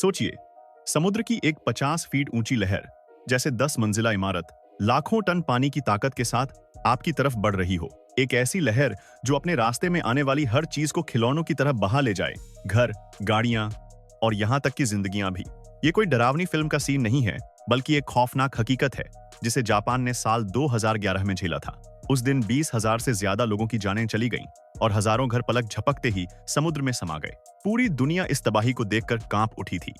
सोचिए, समुद्र की एक 50 फीट ऊंची लहर जैसे 10 मंजिला इमारत लाखों टन पानी की ताकत के साथ आपकी तरफ बढ़ रही हो। एक ऐसी लहर जो अपने रास्ते में आने वाली हर चीज को खिलौनों की तरह बहा ले जाए, घर, गाड़ियां और यहां तक कि जिंदगियां भी। ये कोई डरावनी फिल्म का सीन नहीं है, बल्कि एक खौफनाक हकीकत है जिसे जापान ने साल 2011 में झेला था। उस दिन 20,000 से ज्यादा लोगों की जानें चली गईं और हजारों घर पलक झपकते ही समुद्र में समा गए। पूरी दुनिया इस तबाही को देखकर कांप उठी थी,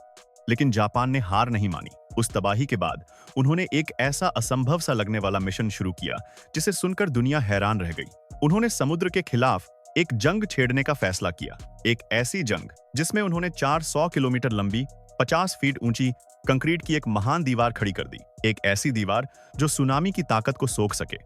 लेकिन जापान ने हार नहीं मानी। उस तबाही के बाद उन्होंने एक ऐसा असंभव सा लगने वाला मिशन शुरू किया जिसे सुनकर दुनिया हैरान रह गई। उन्होंने समुद्र के खिलाफ एक जंग छेड़ने का फैसला किया। एक ऐसी जंग जिसमें उन्होंने 400 किलोमीटर लंबी, 50 फीट ऊंची कंक्रीट की एक महान दीवार खड़ी कर दी। एक ऐसी दीवार जो सुनामी की ताकत को सोख सके।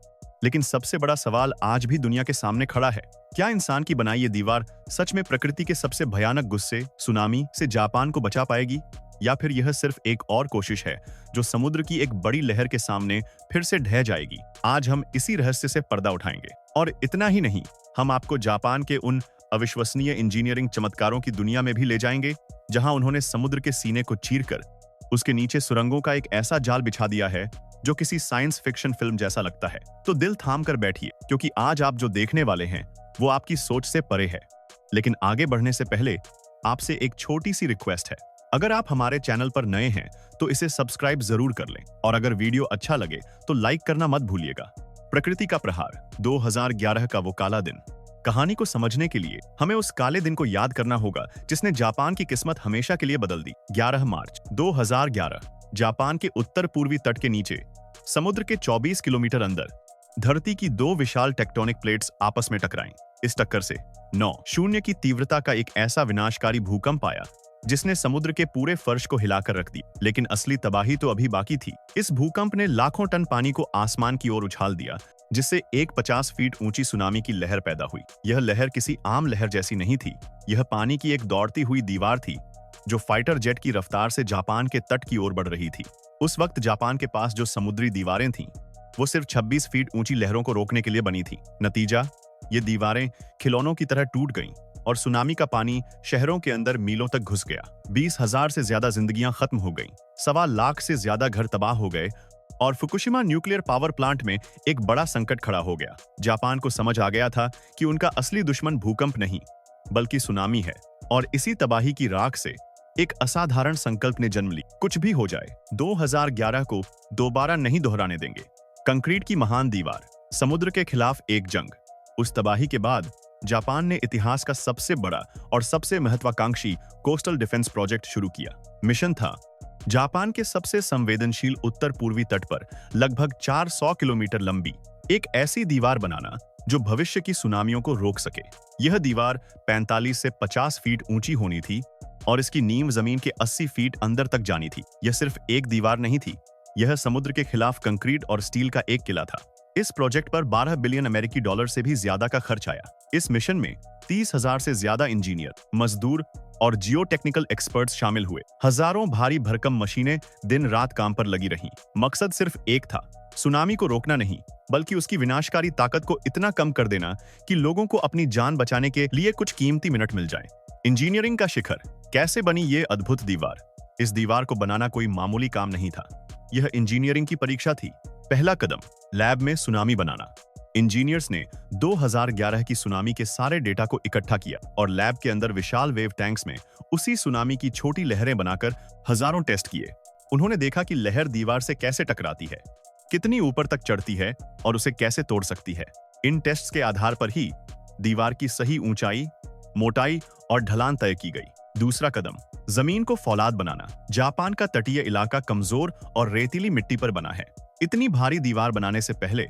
लेकिन सबसे बड़ा सवाल आज भी दुनिया के सामने खड़ा है, क्या इंसान की बनाई ये दीवार सच में प्रकृति के सबसे भयानक गुस्से, सुनामी से जापान को बचा पाएगी, या फिर यह सिर्फ एक और कोशिश है जो समुद्र की एक बड़ी लहर के सामने फिर से ढह जाएगी? आज हम इसी रहस्य से पर्दा उठाएंगे। और इतना ही नहीं, हम आपको जापान के उन अविश्वसनीय इंजीनियरिंग चमत्कारों की दुनिया में भी ले जाएंगे जहां उन्होंने समुद्र के सीने को चीरकर उसके नीचे सुरंगों का एक ऐसा जाल बिछा दिया है जो किसी साइंस फिक्शन फिल्म जैसा लगता है। तो दिल थाम कर बैठिए, क्योंकि आज आप जो देखने वाले हैं वो आपकी सोच से परे है। लेकिन आगे बढ़ने से पहले आपसे एक छोटी सी रिक्वेस्ट है। अगर आप हमारे चैनल पर नए हैं तो इसे सब्सक्राइब जरूर कर लें, और अगर वीडियो अच्छा लगे तो लाइक करना मत भूलिएगा। प्रकृति का प्रहार, 2011 का वो काला दिन। कहानी को समझने के लिए हमें उस काले दिन को याद करना होगा जिसने जापान की किस्मत हमेशा के लिए बदल दी। 11 मार्च 2011, जापान के उत्तर पूर्वी तट के नीचे समुद्र के 24 किलोमीटर अंदर धरती की दो विशाल टेक्टोनिक प्लेट्स आपस में टकराईं। इस टक्कर से 9.0 की तीव्रता का एक ऐसा विनाशकारी भूकंप आया जिसने समुद्र के पूरे फर्श को हिलाकर रख दी। लेकिन असली तबाही तो अभी बाकी थी। इस भूकंप ने लाखों टन पानी को आसमान की ओर उछाल दिया, जिससे एक 50 फीट ऊंची सुनामी की लहर पैदा हुई। यह लहर किसी आम लहर जैसी नहीं थी। यह पानी की एक दौड़ती हुई दीवार थी जो फाइटर जेट की रफ्तार से जापान के तट की ओर बढ़ रही थी। उस वक्त जापान के पास जो समुद्री दीवारें थीं, वो सिर्फ 26 फीट ऊंची लहरों को रोकने के लिए बनी थी। नतीजा, ये दीवारें खिलौनों की तरह टूट गईं और सुनामी का पानी शहरों के अंदर मीलों तक घुस गया। 20,000 से ज्यादा जिंदगियां खत्म हो गईं, 1.25 लाख से ज्यादा घर तबाह हो गए और फुकुशिमा न्यूक्लियर पावर प्लांट में एक बड़ा संकट खड़ा हो गया। जापान को समझ आ गया था कि उनका असली दुश्मन भूकंप नहीं, बल्कि सुनामी है। और इसी तबाही की राख से एक असाधारण संकल्प ने जन्म ली। कुछ भी हो जाए, 2011 को दोबारा नहीं दोहराने देंगे। कंक्रीट की महान दीवार, समुद्र के खिलाफ एक जंग। उस तबाही के बाद जापान ने इतिहास का सबसे बड़ा और सबसे महत्वाकांक्षी कोस्टल डिफेंस प्रोजेक्ट शुरू किया। मिशन था जापान के सबसे संवेदनशील उत्तर पूर्वी तट पर लगभग 400 किलोमीटर लंबी एक ऐसी दीवार बनाना जो भविष्य की सुनामियों को रोक सके। यह दीवार 45 से 50 फीट ऊंची होनी थी और इसकी नींव जमीन के 80 फीट अंदर तक जानी थी। यह सिर्फ एक दीवार नहीं थी, यह समुद्र के खिलाफ कंक्रीट और स्टील का एक किला था। इस प्रोजेक्ट पर 12 बिलियन अमेरिकी डॉलर से भी ज्यादा का खर्च आया। इस मिशन में 30,000 से ज्यादा इंजीनियर, मजदूर और जियो टेक्निकल एक्सपर्ट्स शामिल हुए। हजारों भारी भरकम मशीनें दिन रात काम पर लगी रहीं। मकसद सिर्फ एक था, सुनामी को रोकना नहीं, बल्कि उसकी विनाशकारी ताकत को इतना कम कर देना कि लोगों को अपनी जान बचाने के लिए कुछ कीमती मिनट मिल जाएं। इंजीनियरिंग का शिखर, कैसे बनी ये अद्भुत दीवार? इस दीवार को बनाना कोई मामूली काम नहीं था, यह इंजीनियरिंग की परीक्षा थी। पहला कदम, लैब में सुनामी बनाना। इंजीनियर्स ने 2011 की सुनामी के सारे डेटा को इकट्ठा किया और लैब के अंदर विशाल वेव टैंक्स में उसी सुनामी की छोटी लहरें बनाकर हजारों टेस्ट किए। उन्होंने देखा कि लहर दीवार से कैसे टकराती है, कितनी ऊपर तक चढ़ती है और उसे कैसे तोड़ सकती है। इन टेस्ट्स के आधार पर ही दीवार की सही ऊंचाई, मोटाई और ढलान तय की गई। दूसरा कदम, जमीन को फौलाद बनाना। जापान का तटीय इलाका कमजोर और रेतीली मिट्टी पर बना है। इतनी भारी दीवार बनाने से पहले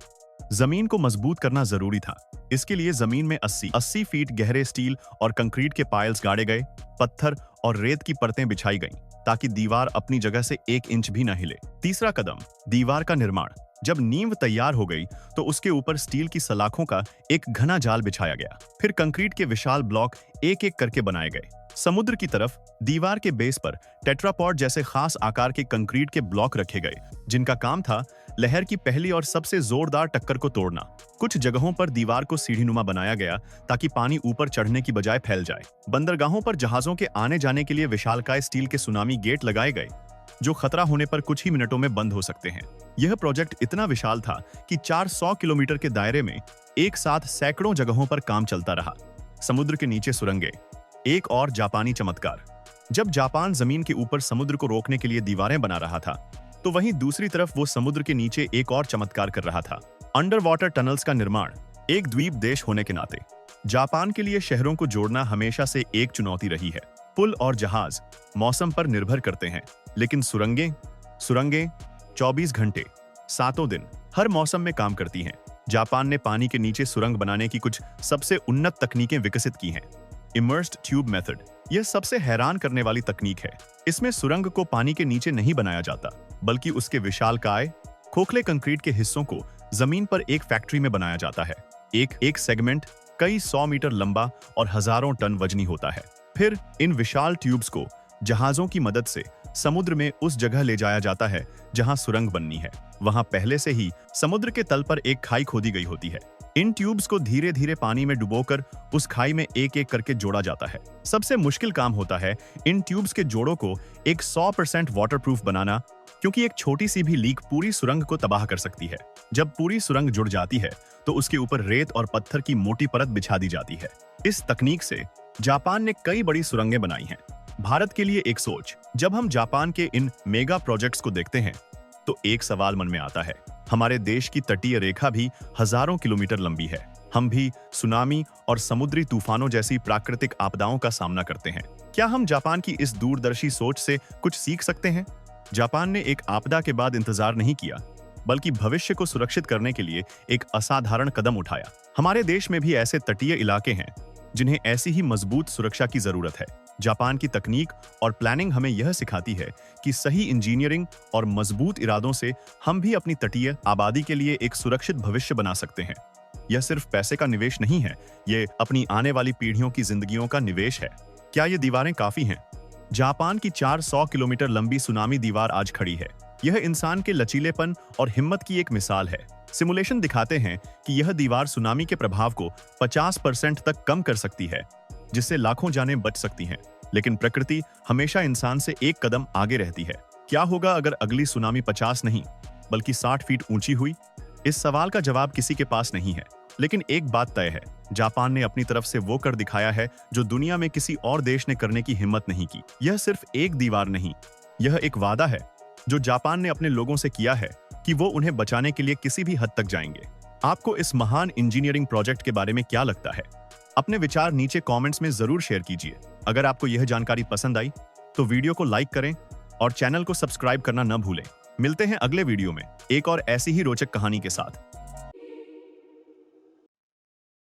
जमीन को मजबूत करना जरूरी था। इसके लिए जमीन में 80 फीट गहरे स्टील और कंक्रीट के पाइल्स गाड़े गए। पत्थर और रेत की परतें बिछाई गईं ताकि दीवार अपनी जगह से 1 इंच भी न हिले। तीसरा कदम, दीवार का निर्माण। जब नींव तैयार हो गई तो उसके ऊपर स्टील की सलाखों का एक घना जाल बिछाया गया। फिर कंक्रीट के विशाल ब्लॉक एक एक करके बनाए गए। समुद्र की तरफ दीवार के बेस पर टेट्रापॉड जैसे खास आकार के कंक्रीट के ब्लॉक रखे गए, जिनका काम था लहर की पहली और सबसे जोरदार टक्कर को तोड़ना। कुछ जगहों पर दीवार को सीढ़ीनुमा बनाया गया ताकि पानी ऊपर चढ़ने की बजाय फैल जाए। बंदरगाहों पर जहाजों के आने जाने के लिए विशालकाय स्टील के सुनामी गेट लगाए गए, जो खतरा होने पर कुछ ही मिनटों में बंद हो सकते हैं। यह प्रोजेक्ट इतना विशाल था कि 400 किलोमीटर के दायरे में एक साथ सैकड़ों जगहों पर काम चलता रहा। समुद्र के नीचे सुरंगें, एक और जापानी चमत्कार। जब जापान जमीन के ऊपर समुद्र को रोकने के लिए दीवारें बना रहा था, तो वहीं दूसरी तरफ वो समुद्र के नीचे एक और चमत्कार कर रहा था, अंडर वाटर टनल्स का निर्माण। एक द्वीप देश होने के नाते जापान के लिए शहरों को जोड़ना हमेशा से एक चुनौती रही है। पुल और जहाज मौसम पर निर्भर करते हैं, लेकिन सुरंगें 24 घंटे 7 दिन हर मौसम में काम करती हैं। जापान ने पानी के नीचे सुरंग बनाने की कुछ सबसे उन्नत तकनीकें विकसित की हैं। इमर्स्ड ट्यूब मेथड, यह सबसे हैरान करने वाली तकनीक है। इसमें सुरंग को पानी के नीचे नहीं बनाया जाता, बल्कि उसके विशालकाय खोखले कंक्रीट के हिस्सों को जमीन पर एक फैक्ट्री में बनाया जाता है। एक सेगमेंट कई 100 मीटर लंबा और हजारों टन वजनी होता है। फिर इन विशाल ट्यूब्स को जहाजों की मदद से समुद्र में उस जगह ले जाया जाता है जहां सुरंग बननी है। वहां पहले से ही समुद्र के तल पर एक खाई खोदी गई होती है। इन ट्यूब्स को धीरे धीरे पानी में डुबोकर उस खाई में एक एक करके जोड़ा जाता है। सबसे मुश्किल काम होता है इन ट्यूब्स के जोड़ों को एक 100% वाटरप्रूफ बनाना, क्योंकि एक छोटी सी भी लीक पूरी सुरंग को तबाह कर सकती है। जब पूरी सुरंग जुड़ जाती है तो उसके ऊपर रेत और पत्थर की मोटी परत बिछा दी जाती है। इस तकनीक से जापान ने कई बड़ी सुरंगें बनाई हैं। भारत के लिए एक सोच। जब हम जापान के इन मेगा प्रोजेक्ट्स को देखते हैं तो एक सवाल मन में आता है, हमारे देश की तटीय रेखा भी हजारों किलोमीटर लंबी है। हम भी सुनामी और समुद्री तूफानों जैसी प्राकृतिक आपदाओं का सामना करते हैं। क्या हम जापान की इस दूरदर्शी सोच से कुछ सीख सकते हैं? जापान ने एक आपदा के बाद इंतजार नहीं किया, बल्कि भविष्य को सुरक्षित करने के लिए एक असाधारण कदम उठाया। हमारे देश में भी ऐसे तटीय इलाके हैं जिन्हें ऐसी ही मजबूत सुरक्षा की जरूरत है। जापान की तकनीक और प्लानिंग हमें यह सिखाती है कि सही इंजीनियरिंग और मजबूत इरादों से हम भी अपनी तटीय आबादी के लिए एक सुरक्षित भविष्य बना सकते हैं। यह सिर्फ पैसे का निवेश नहीं है, ये अपनी आने वाली पीढ़ियों की जिंदगियों का निवेश है। क्या ये दीवारें काफी हैं? जापान की 400 किलोमीटर लंबी सुनामी दीवार आज खड़ी है। यह इंसान के लचीलेपन और हिम्मत की एक मिसाल है। सिमुलेशन दिखाते हैं कि यह दीवार सुनामी के प्रभाव को 50% तक कम कर सकती है, जिससे लाखों जानें बच सकती हैं। लेकिन प्रकृति हमेशा इंसान से एक कदम आगे रहती है। क्या होगा अगर अगली सुनामी 50 नहीं बल्कि 60 फीट ऊंची हुई? इस सवाल का जवाब किसी के पास नहीं है, लेकिन एक बात तय है, जापान ने अपनी तरफ से वो कर दिखाया है जो दुनिया में किसी और देश ने करने की हिम्मत नहीं की। यह सिर्फ एक दीवार नहीं, यह एक वादा है जो जापान ने अपने लोगों से किया है कि वो उन्हें बचाने के लिए किसी भी हद तक जाएंगे। आपको इस महान इंजीनियरिंग प्रोजेक्ट के बारे में क्या लगता है? अपने विचार नीचे कमेंट्स में जरूर शेयर कीजिए। अगर आपको यह जानकारी पसंद आई तो वीडियो को लाइक करें और चैनल को सब्सक्राइब करना न भूलें। मिलते हैं अगले वीडियो में एक और ऐसी ही रोचक कहानी के साथ।